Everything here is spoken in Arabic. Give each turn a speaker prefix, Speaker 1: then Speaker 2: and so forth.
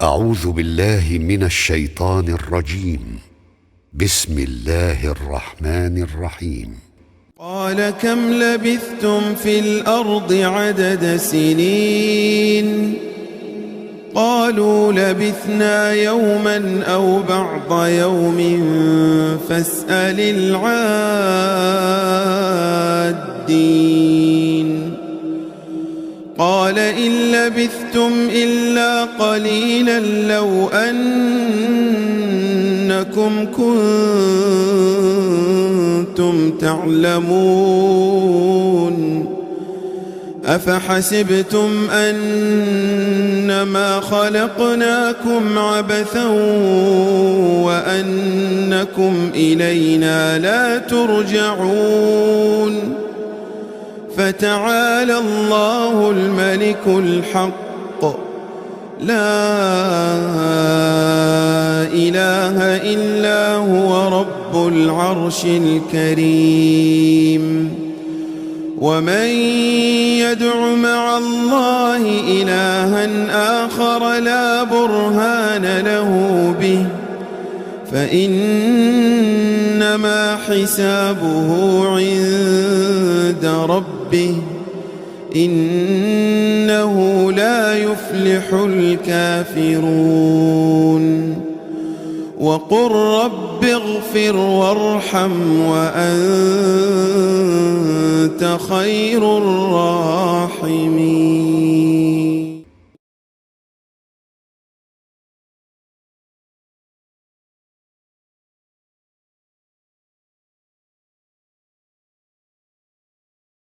Speaker 1: أعوذ بالله من الشيطان الرجيم. بسم الله الرحمن الرحيم.
Speaker 2: قال كم لبثتم في الأرض عدد سنين؟ قالوا لبثنا يوما أو بعض يوم فاسأل العادين. قال إن لبثتم إلا قليلا لو أنكم كنتم تعلمون. أفحسبتم أنما خلقناكم عبثا وأنكم إلينا لا ترجعون. فتعالى الله الملك الحق لا إله إلا هو رب العرش الكريم. ومن يدع مع الله إلها آخر لا برهان له به فإنما حسابه عند ربه إنه لا يفلح الكافرون. وقل رب اغفر وارحم وأنت خير الراحمين.